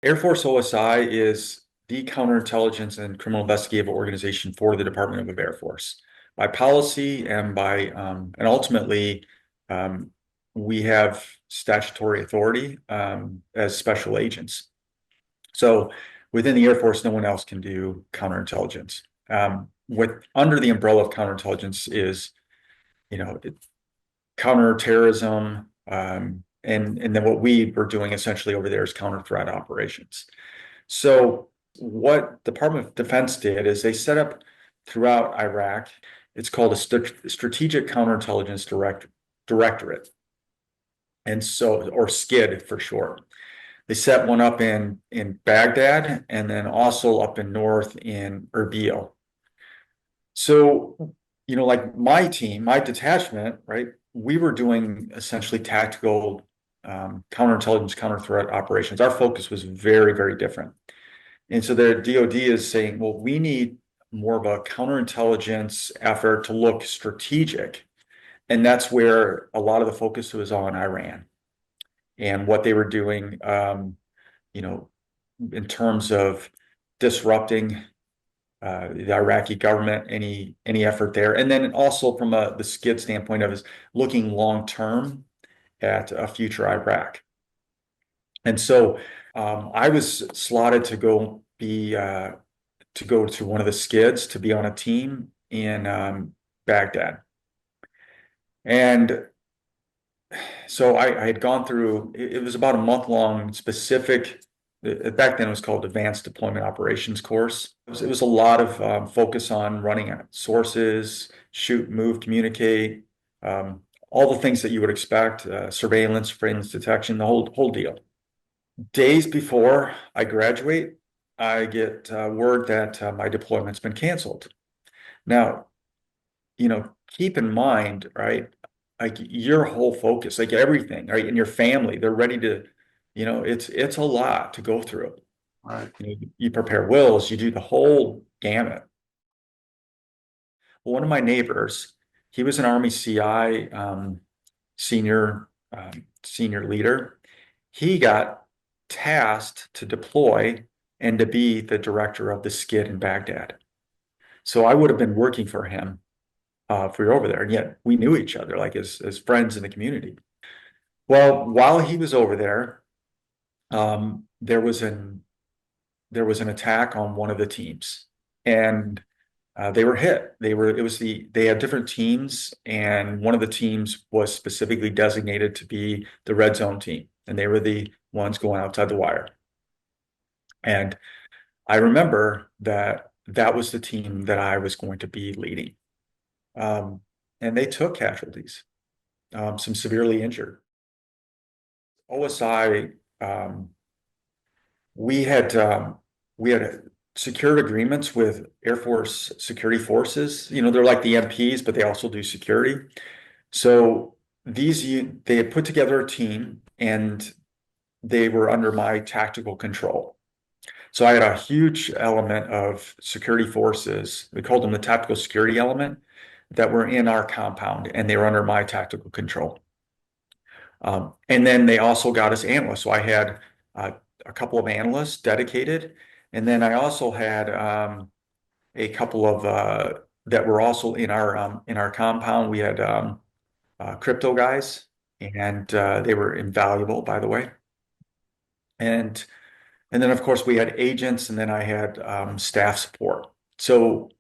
Air Force OSI is the counterintelligence and criminal investigative organization for the Department of the Air Force by policy and and ultimately, um, we have statutory authority as special agents. So within the Air Force, no one else can do counterintelligence. With under the umbrella of counterintelligence is, you know, counterterrorism, and then what we were doing essentially over there is counter threat operations. So what Department of Defense did is they set up throughout Iraq, it's called a Strategic Counterintelligence Directorate. And so, or SKID for short. They set one up in Baghdad and then also up in north in Erbil. So, like my team, my detachment, right? We were doing essentially tactical counterintelligence, counter threat operations. Our focus was very, very different. And so the DoD is saying, well, we need more of a counterintelligence effort to look strategic. And that's where a lot of the focus was on Iran and what they were doing, you know, in terms of disrupting the Iraqi government, any effort there. And then also from the SKID standpoint of is looking long term at a future Iraq. And so I was slotted to go to one of the skids to be on a team in Baghdad. And so I had gone through, it was about a month long specific, back then it was called Advanced Deployment Operations course. It was a lot of focus on running sources, shoot, move, communicate, all the things that you would expect, surveillance detection, the whole deal. Days before I graduate, I get word that my deployment's been canceled. Now, keep in mind, right? Like your whole focus, like everything, right? And your family, they're ready to, it's a lot to go through. Right. You prepare wills, you do the whole gamut. Well, one of my neighbors, he was an Army CI, senior leader. He got tasked to deploy and to be the director of the skid in Baghdad. So I would have been working for him if we were over there, and yet we knew each other like as friends in the community. Well, while he was over there, there was an attack on one of the teams, and they were hit. They had different teams, and one of the teams was specifically designated to be the red zone team, and they were the ones going outside the wire. And I remember that that was the team that I was going to be leading. Um, and they took casualties, some severely injured. OSI, um, we had secured agreements with Air Force security forces. They're like the MPs, but they also do security. So they had put together a team, and they were under my tactical control. So I had a huge element of security forces. We called them the tactical security element that were in our compound, and they were under my tactical control. And then they also got us analysts. So I had a couple of analysts dedicated, and then I also had a couple of that were also in our compound. We had crypto guys, and they were invaluable, by the way. And and then of course we had agents, and then I had staff support. So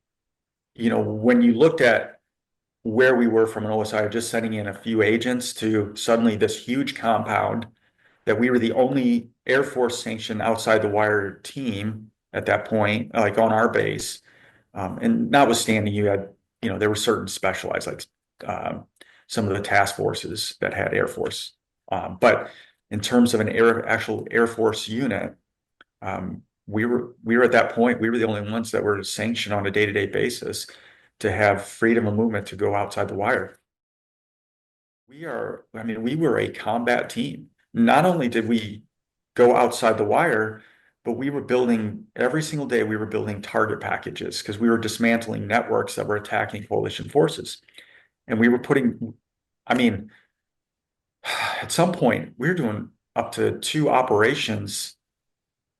when you looked at where we were from an OSI, just sending in a few agents to suddenly this huge compound that we were the only Air Force sanctioned outside the wire team at that point, like on our base. And notwithstanding, there were certain specialized, like some of the task forces that had Air Force. But in terms of actual Air Force unit, we were at that point, we were the only ones that were sanctioned on a day-to-day basis to have freedom of movement to go outside the wire. I mean, we were a combat team. Not only did we go outside the wire, but we were building every single day, we were building target packages because we were dismantling networks that were attacking coalition forces. And we were I mean, at some point, we were doing up to two operations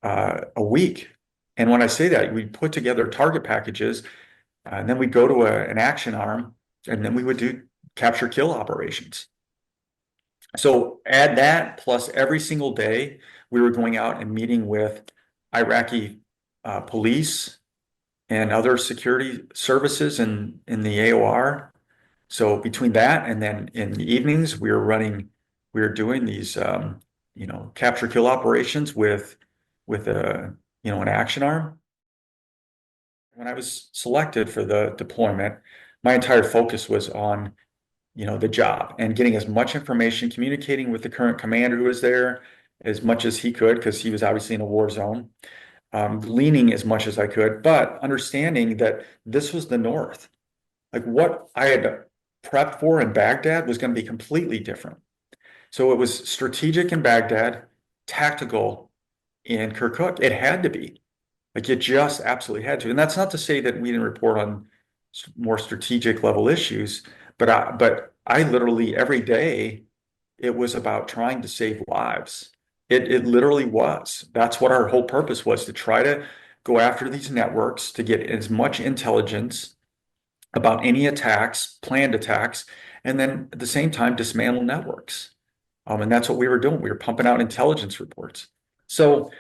a week. And when I say that, we put together target packages, and then we go to an action arm, and then we would do capture kill operations. So add that plus every single day we were going out and meeting with Iraqi police and other security services in the AOR. So between that and then in the evenings we were doing these capture kill operations with a an action arm. When I was selected for the deployment, my entire focus was on the job and getting as much information, communicating with the current commander who was there as much as he could, because he was obviously in a war zone, leaning as much as I could, but understanding that this was the North. Like what I had prepped for in Baghdad was going to be completely different. So it was strategic in Baghdad, tactical in Kirkuk. It had to be. Like it just absolutely had to. And that's not to say that we didn't report on more strategic level issues, but I literally every day it was about trying to save lives. It literally was. That's what our whole purpose was, to try to go after these networks to get as much intelligence about any attacks, planned attacks, and then at the same time dismantle networks. And that's what we were doing. We were pumping out intelligence reports. So,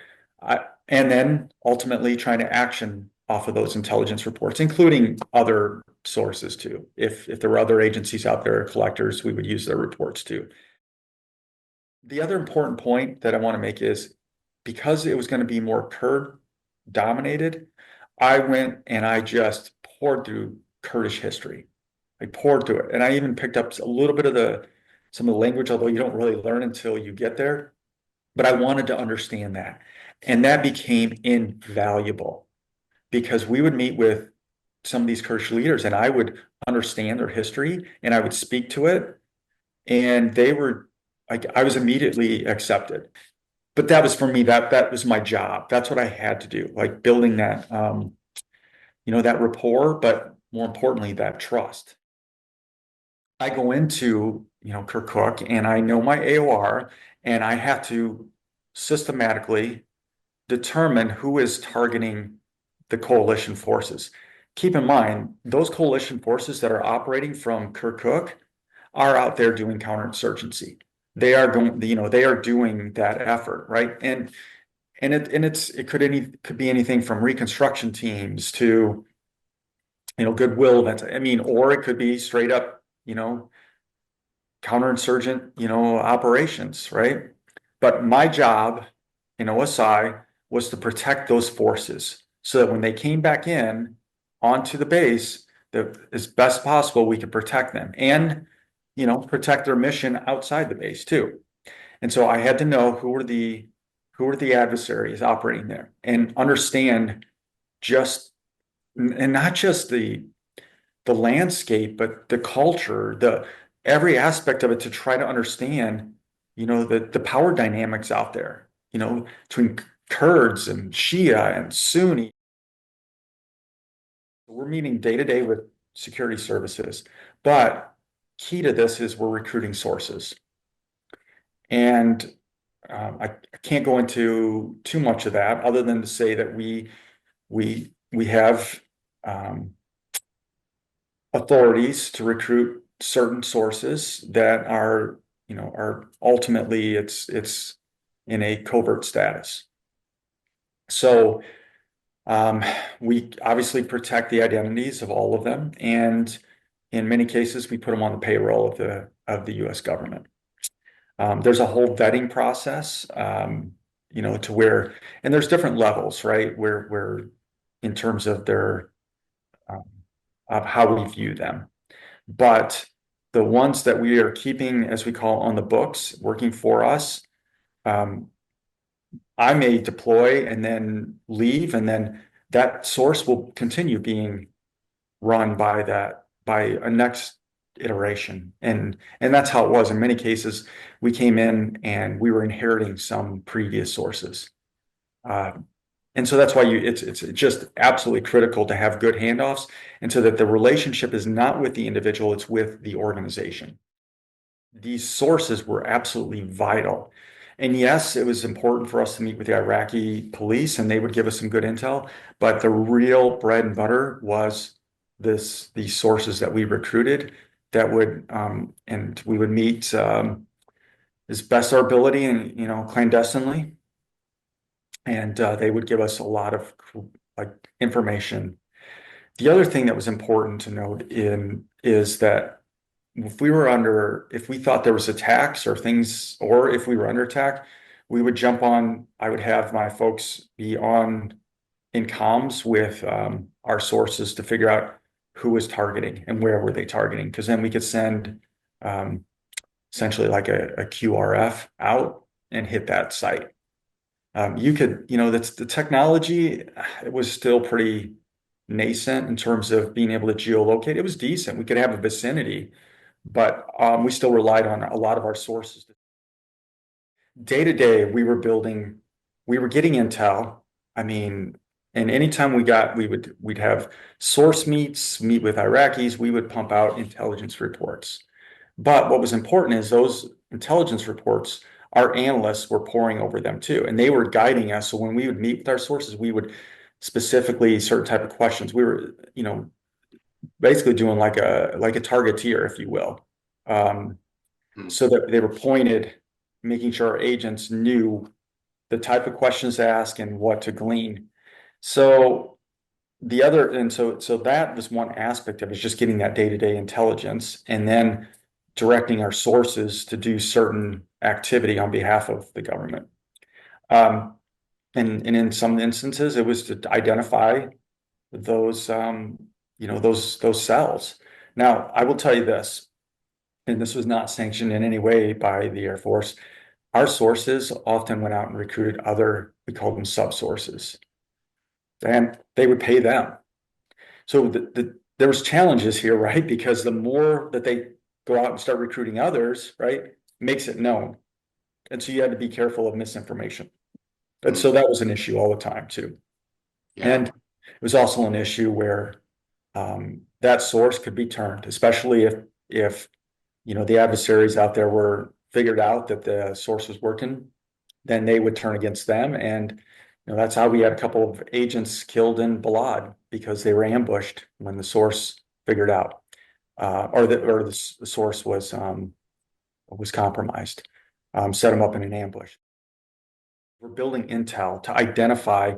and then ultimately trying to action off of those intelligence reports, including other sources too. If there were other agencies out there, collectors, we would use their reports too. The other important point that I want to make is because it was going to be more Kurd dominated, I went and I just poured through Kurdish history. I poured through it. And I even picked up a little bit of some of the language, although you don't really learn until you get there. But I wanted to understand that. And that became invaluable because we would meet with some of these Kurdish leaders and I would understand their history and I would speak to it. And they were like, I was immediately accepted. But that was for me, that was my job. That's what I had to do, like building that that rapport, but more importantly, that trust. I go into, Kirkuk and I know my AOR and I have to systematically determine who is targeting the coalition forces. Keep in mind, those coalition forces that are operating from Kirkuk are out there doing counterinsurgency. They are going, they are doing that effort, right? It could be anything from reconstruction teams to goodwill events. I mean, or it could be straight up, counterinsurgent, operations, right? But my job in OSI was to protect those forces so that when they came back in onto the base, that as best possible, we could protect them and, protect their mission outside the base too. And so I had to know who were the adversaries operating there and understand just, and not just the landscape, but the culture, the every aspect of it to try to understand, the power dynamics out there, between Kurds and Shia and Sunni. We're meeting day to day with security services, but key to this is we're recruiting sources. And I can't go into too much of that other than to say that we have authorities to recruit certain sources that are ultimately it's in a covert status. So we obviously protect the identities of all of them, and in many cases we put them on the payroll of the U.S. government. There's a whole vetting process, to where, and there's different levels, right? Where in terms of their of how we view them. But the ones that we are keeping, as we call on the books, working for us, I may deploy and then leave, and then that source will continue being run by a next iteration. And that's how it was. In many cases, we came in and we were inheriting some previous sources. And so that's why it's just absolutely critical to have good handoffs, and so that the relationship is not with the individual, it's with the organization. These sources were absolutely vital. And yes, it was important for us to meet with the Iraqi police and they would give us some good intel, but the real bread and butter was these sources that we recruited that would and we would meet as best our ability and clandestinely, and they would give us a lot of like information. The other thing that was important to note in is that if we thought there was attacks or things, or if we were under attack, we would jump on. I would have my folks be on in comms with our sources to figure out who was targeting and where were they targeting, because then we could send um, essentially like a QRF out and hit that site. That's the technology. It was still pretty nascent in terms of being able to geolocate. It was decent. We could have a vicinity, but we still relied on a lot of our sources. Day to day, we were getting intel. I mean, and anytime we'd have source meet with Iraqis, we would pump out intelligence reports. But what was important is those intelligence reports, our analysts were poring over them too, and they were guiding us. So when we would meet with our sources, we would specifically certain type of questions. We were, basically doing like a targeteer, if you will, Hmm. so that they were pointed, making sure our agents knew the type of questions to ask and what to glean. So so that was one aspect of it, is just getting that day-to-day intelligence and then directing our sources to do certain activity on behalf of the government. Um, and in some instances, it was to identify those those cells. Now, I will tell you this, and this was not sanctioned in any way by the Air Force. Our sources often went out and recruited other, we call them sub-sources, and they would pay them. So there was challenges here, right? Because the more that they go out and start recruiting others, right, makes it known. And so you had to be careful of misinformation. And Hmm. so that was an issue all the time too. Yeah. And it was also an issue where that source could be turned, especially if the adversaries out there were figured out that the source was working, then they would turn against them. And that's how we had a couple of agents killed in Balad because they were ambushed when the source figured out, the source was compromised, set them up in an ambush. We're building intel to identify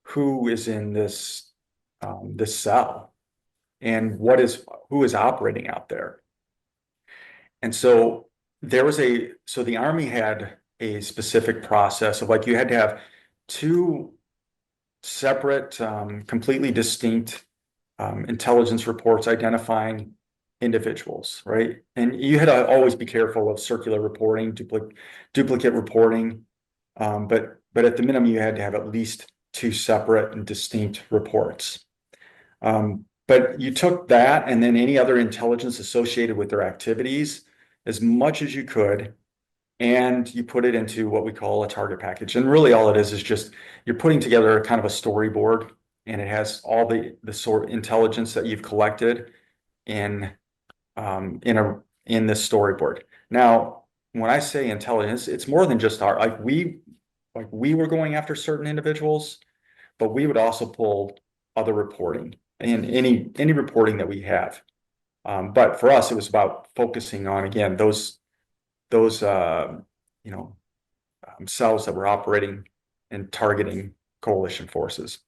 who is in this cell and who is operating out there. And so so the Army had a specific process of, like, you had to have two separate, completely distinct intelligence reports identifying individuals, right? And you had to always be careful of circular reporting, duplicate reporting. But at the minimum, you had to have at least two separate and distinct reports. But you took that and then any other intelligence associated with their activities, as much as you could, and you put it into what we call a target package. And really all it is just you're putting together a kind of a storyboard, and it has all the sort of intelligence that you've collected in in this storyboard. Now, when I say intelligence, it's more than just our like we were going after certain individuals, but we would also pull other reporting and any reporting that we have. But for us, it was about focusing on, again, those you know cells that were operating and targeting coalition forces.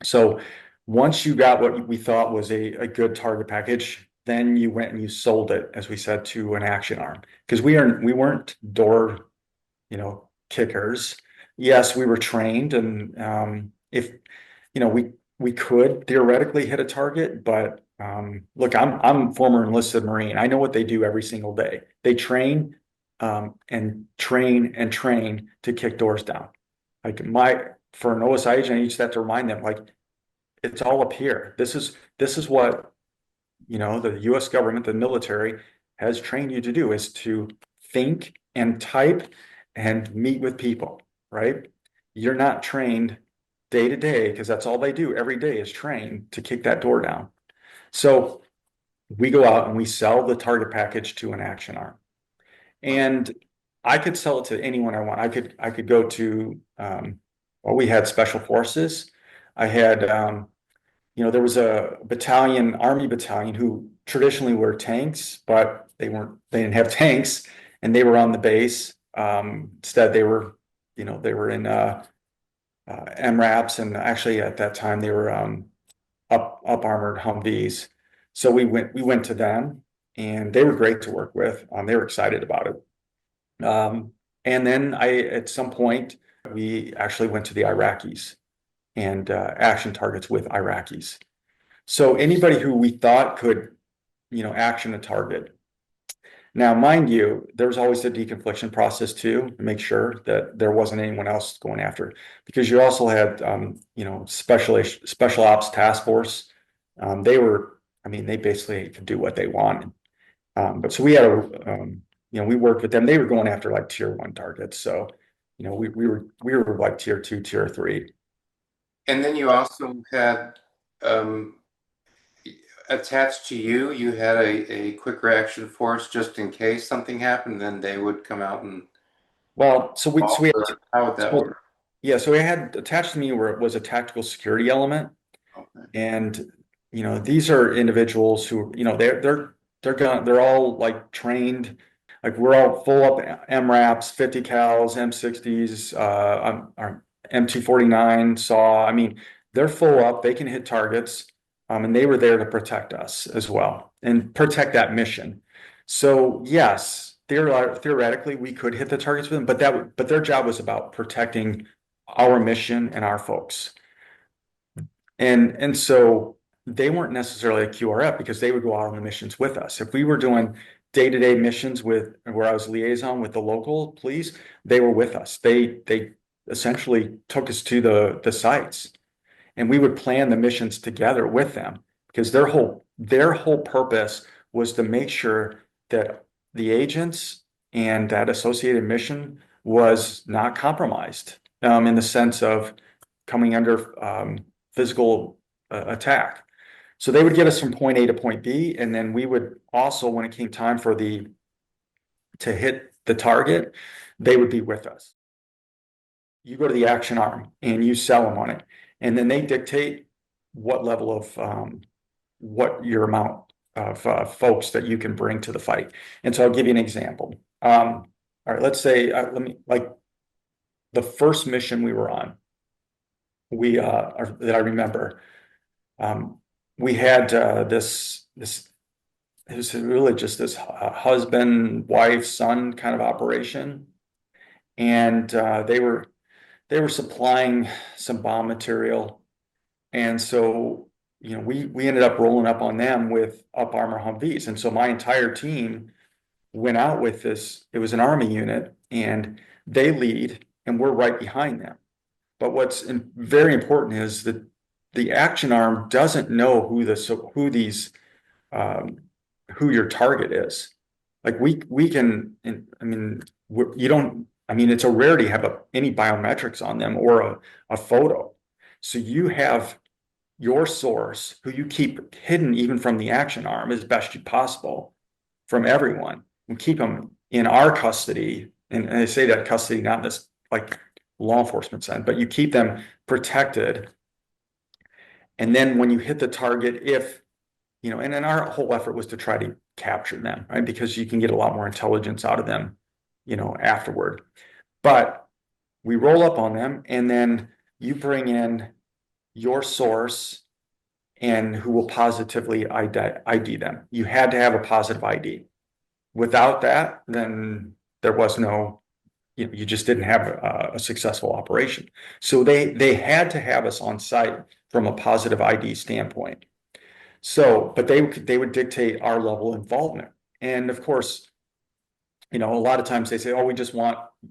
So once you got what we thought was a good target package, then you went and you sold it, as we said, to an action arm, because we weren't door kickers. Yes, we were trained, and if we could theoretically hit a target, but look, I'm former enlisted Marine. I know what they do every single day. They train and train and train to kick doors down. Like for an OSI agent, I used to have to remind them, like, it's all up here. This is what the U.S. government, the military, has trained you to do, is to think and type and meet with people, right? You're not trained day to day, because that's all they do every day, is train to kick that door down. So we go out and we sell the target package to an action arm. And I could sell it to anyone I want. I could go to well, we had special forces. I had there was a battalion, army battalion, who traditionally were tanks, but they didn't have tanks, and they were on the base. Instead, they were in MRAPs, and actually at that time they were up armored Humvees. So we went to them, and they were great to work with. They were excited about it. And then at some point, we actually went to the Iraqis and action targets with Iraqis. So anybody who we thought could, action a target. Now, mind you, there's always a deconfliction process too, to make sure that there wasn't anyone else going after it. Because you also had, special ops task force. I mean, they basically could do what they wanted. But so we had we worked with them. They were going after like tier one targets. So, we were like tier two, tier three. And then you also had um, attached to you, you had a quick reaction force just in case something happened, then they would come out and Well, so we had, or how would that so work? yeah, so we had attached to me where it was a tactical security element. Okay. And these are individuals who, they're all like trained, like we're all full up MRAPs, 50 cals, M60s, our M249 saw. I mean, they're full up, they can hit targets, and they were there to protect us as well and protect that mission. So yes, theoretically we could hit the targets with them, but their job was about protecting our mission and our folks. And so they weren't necessarily a QRF because they would go out on the missions with us. If we were doing day-to-day missions with where I was liaison with the local police, they were with us. They essentially took us to the sites, and we would plan the missions together with them because their whole purpose was to make sure that the agents and that associated mission was not compromised, in the sense of coming under physical attack. So they would get us from point A to point B, and then we would also, when it came time to hit the target, they would be with us. You go to the action arm and you sell them on it, and then they dictate what level of what your amount of folks that you can bring to the fight. And so I'll give you an example. All right, let's say let me like the first mission we were on, that I remember. We had this it was really just this husband, wife, son kind of operation, and they were supplying some bomb material, and so we ended up rolling up on them with up armor Humvees, and so my entire team went out with this. It was an army unit, and they lead, and we're right behind them. But very important is that the action arm doesn't know um, who your target is. Like we can, I mean, you don't. I mean, it's a rarity to have any biometrics on them or a photo. So you have your source, who you keep hidden even from the action arm as best you possible from everyone, and keep them in our custody. And I say that custody, not this like law enforcement side, but you keep them protected. And then when you hit the target, and then our whole effort was to try to capture them, right? Because you can get a lot more intelligence out of them, afterward. But we roll up on them, and then you bring in your source and who will positively ID them. You had to have a positive ID. Without that, then there was no, you just didn't have a successful operation. So they had to have us on site from a positive ID standpoint. So, but they would dictate our level of involvement. And of course, a lot of times they say, "Oh,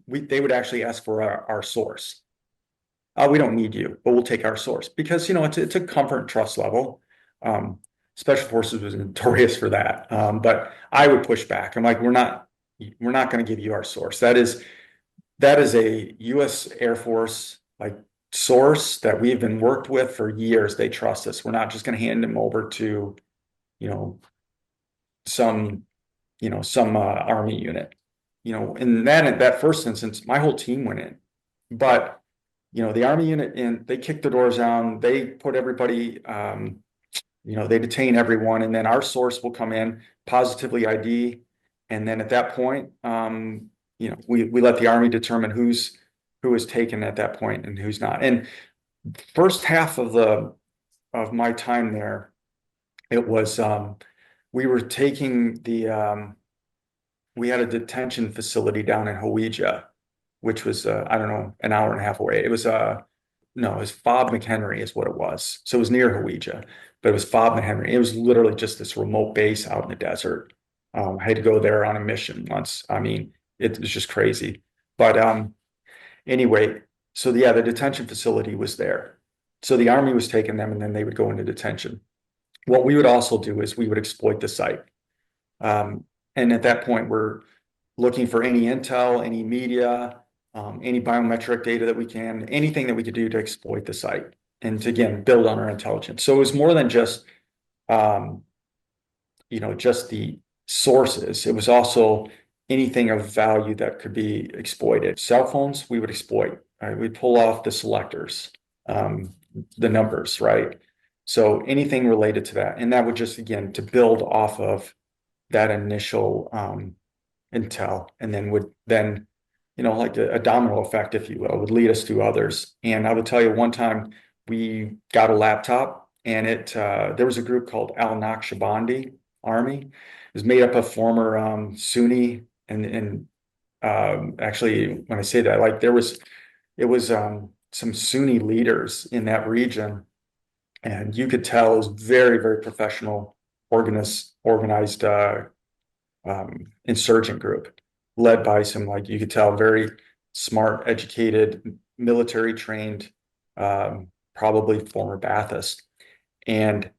they would actually ask for our source. We don't need you, but we'll take our source," because it's a comfort and trust level. Um, Special Forces was notorious for that. But I would push back. I'm like, we're not going to give you our source. That is a U.S. Air Force like source that we've been worked with for years. They trust us. We're not just going to hand them over to, you know, some, some army unit. in that first instance, my whole team went in. But, the Army unit in, they kicked the doors down, they put everybody, they detain everyone, and then our source will come in, positively ID. And then at that point, we let the Army determine who is taken at that point and who's not. And first half of my time there, it was we were taking we had a detention facility down in Hawija, which was I don't know, an hour and a half away. It was no, it was Fob McHenry is what it was. So it was near Hawija, but it was Fob McHenry. It was literally just this remote base out in the desert. I had to go there on a mission once. I mean, it was just crazy. But anyway, so yeah, the detention facility was there. So the Army was taking them and then they would go into detention. What we would also do is we would exploit the site. And at that point, we're looking for any intel, any media, any biometric data that we can, anything that we could do to exploit the site and to, again, build on our intelligence. So it was more than just, just the sources. It was also anything of value that could be exploited. Cell phones, we would exploit. Right? We'd pull off the selectors, the numbers, right? So anything related to that. And that would just, again, to build off of that initial intel, and then like a domino effect, if you will, would lead us to others. And I would tell you, one time we got a laptop, and there was a group called Al Naqshbandi Army. It was made up of former Sunni and actually, when I say that, like it was some Sunni leaders in that region, and you could tell it was very, very professional, organized insurgent group led by some, like, you could tell, very smart, educated, military trained, probably former Ba'athist. And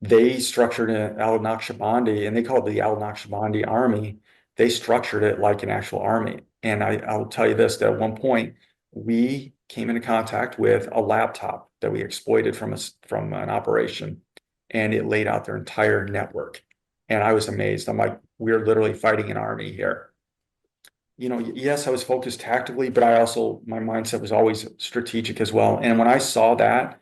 they structured an Al Naqshbandi, and they called it the Al Naqshbandi Army. They structured it like an actual army. And I'll tell you this, that at one point we came into contact with a laptop that we exploited from an operation, and it laid out their entire network. And I was amazed. I'm like, we're literally fighting an army here. Yes, I was focused tactically, but my mindset was always strategic as well. And when I saw that,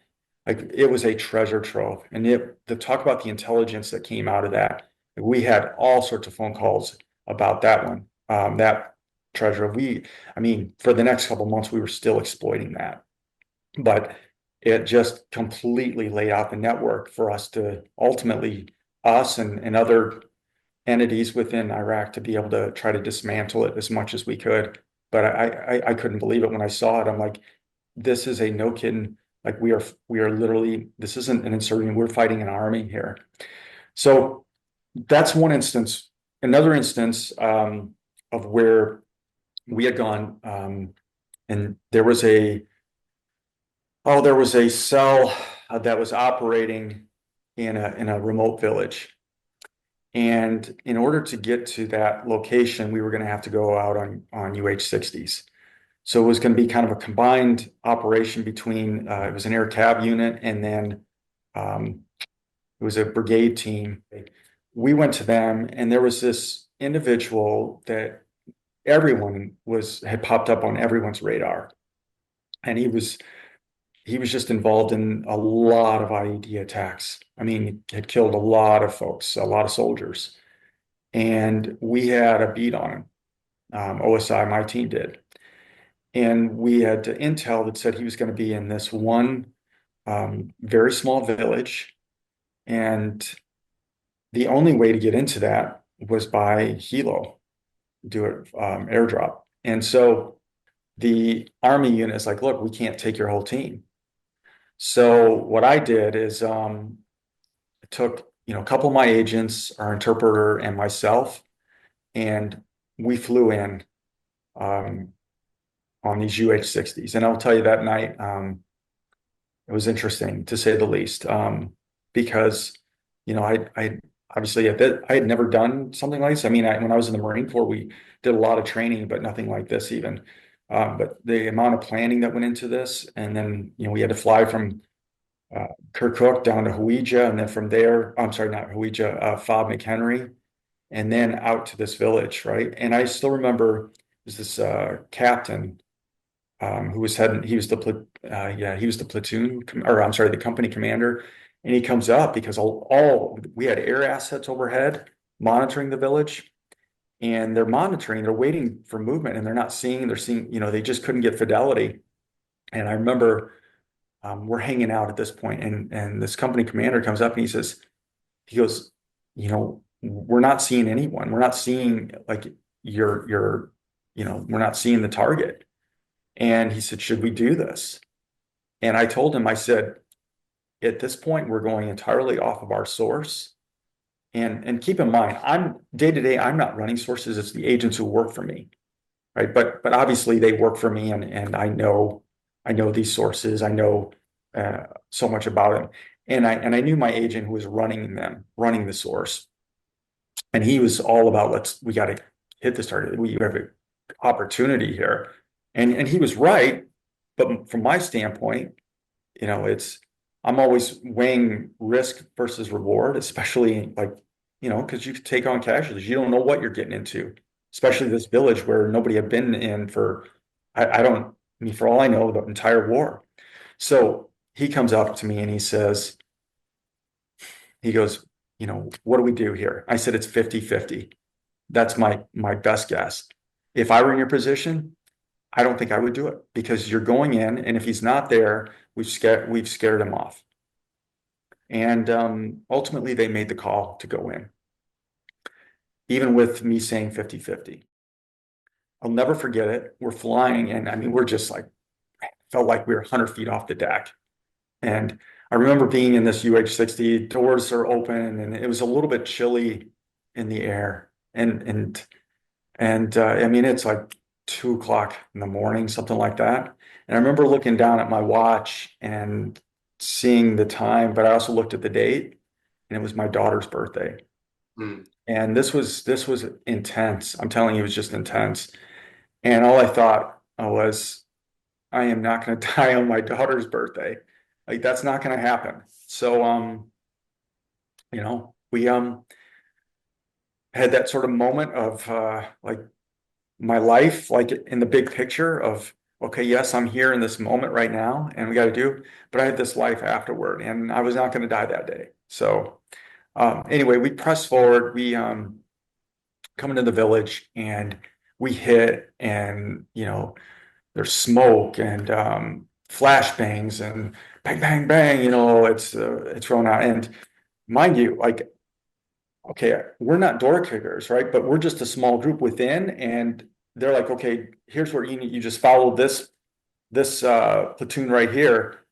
like, it was a treasure trove. And the talk about the intelligence that came out of that, we had all sorts of phone calls about that one, that treasure. I mean, for the next couple of months, we were still exploiting that, but it just completely laid out the network for us to ultimately, us and other entities within Iraq, to be able to try to dismantle it as much as we could. But I couldn't believe it when I saw it. I'm like, this is a no kidding, like, we are literally, this isn't an insurgent, we're fighting an army here. So that's one instance. Another instance of where we had gone, and there was a cell that was operating in a remote village. And in order to get to that location, we were going to have to go out on UH-60s. So it was going to be kind of a combined operation between, it was an air cab unit, and then it was a brigade team. We went to them, and there was this individual that had popped up on everyone's radar. And he was just involved in a lot of IED attacks. I mean, he had killed a lot of folks, a lot of soldiers. And we had a beat on him. OSI, my team did. And we had intel that said he was going to be in this one very small village. And the only way to get into that was by helo, do it airdrop. And so the Army unit is like, look, we can't take your whole team. So what I did is I took, a couple of my agents, our interpreter, and myself, and we flew in on these UH-60s. And I'll tell you, that night, it was interesting, to say the least, because, I obviously I had never done something like this. I mean, when I was in the Marine Corps, we did a lot of training, but nothing like this even. But the amount of planning that went into this, and then, we had to fly from Kirkuk down to Hawija, and then from there, I'm sorry, not Hawija, Fob McHenry. and then out to this village, right? And I still remember there's this captain who was heading, he was the platoon, or I'm sorry, the company commander. And he comes up because we had air assets overhead monitoring the village, and they're monitoring, they're waiting for movement, and they're seeing, they just couldn't get fidelity. And I remember we're hanging out at this point, and this company commander comes up and he goes, we're not seeing anyone. We're not seeing like we're not seeing the target. And he said, should we do this? And I told him, I said, at this point, we're going entirely off of our source. And keep in mind, I'm day to day, I'm not running sources, it's the agents who work for me, right? But obviously they work for me, and I know these sources, I know so much about them. And I knew my agent who was running the source. And he was all about, we got to hit this target. We have an opportunity here. And he was right. But from my standpoint, I'm always weighing risk versus reward, especially because you could take on casualties. You don't know what you're getting into, especially this village where nobody had been in I mean, for all I know, the entire war. So he comes up to me and he goes, what do we do here? I said, it's 50-50. That's my best guess. If I were in your position, I don't think I would do it because you're going in, and if he's not there, we've scared him off. And ultimately, they made the call to go in, even with me saying 50-50. I'll never forget it. We're flying, and I mean, we're just like, felt like we were 100 feet off the deck. And I remember being in this UH-60, doors are open, and it was a little bit chilly in the air. And I mean, it's like 2 o'clock in the morning, something like that. And I remember looking down at my watch and seeing the time, but I also looked at the date, and it was my daughter's birthday. Mm. And this was intense. I'm telling you, it was just intense. And all I thought was, I am not going to die on my daughter's birthday. Like that's not going to happen. So, we had that sort of moment of like my life, like in the big picture of, okay, yes, I'm here in this moment right now, and we got to do, but I had this life afterward, and I was not going to die that day. So, anyway, we press forward. We come into the village, and we hit, and there's smoke and flashbangs and bang, bang, bang. It's thrown out, and mind you, like, okay, we're not door kickers, right? But we're just a small group within, and they're like, okay, here's where you just follow this platoon right here.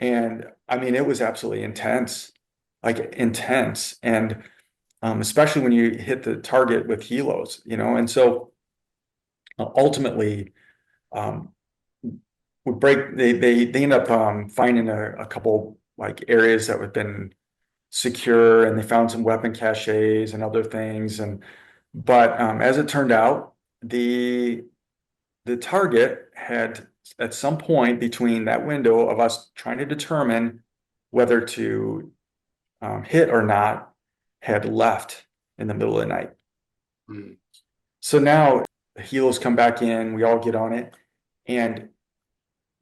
And I mean, it was absolutely intense, like intense. And especially when you hit the target with helos, and so ultimately um we break they end up finding a couple like areas that have been secure, and they found some weapon caches and other things. But as it turned out, the target had at some point between that window of us trying to determine whether to hit or not had left in the middle of the night. Mm. So now the helos come back in, we all get on it, and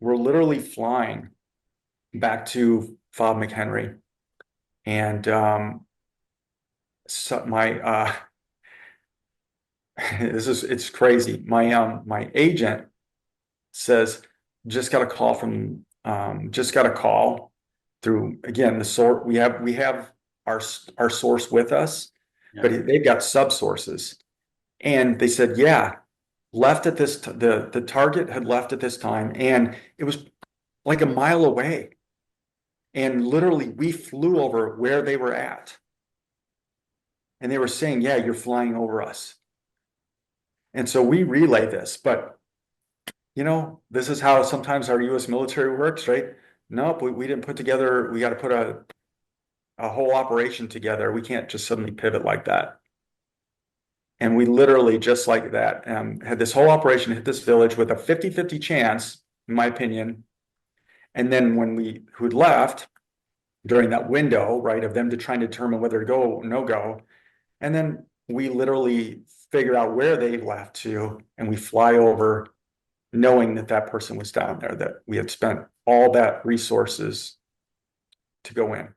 we're literally flying back to Fob McHenry. And so it's crazy. My agent says, just got a call through, again, the source. We have our source with us, Yeah. but they've got sub sources. And they said, yeah, left at the target had left at this time, and it was like a mile away. And literally we flew over where they were at. And they were saying, yeah, you're flying over us. And so we relay this, but this is how sometimes our US military works, right? Nope, we didn't put together, we got to put a whole operation together. We can't just suddenly pivot like that. And we literally, just like that, had this whole operation hit this village with a 50-50 chance, in my opinion. And then who'd left during that window, right, of them to try and determine whether to go or no go. And then we literally figure out where they left to, and we fly over knowing that that person was down there, that we had spent all that resources to go in.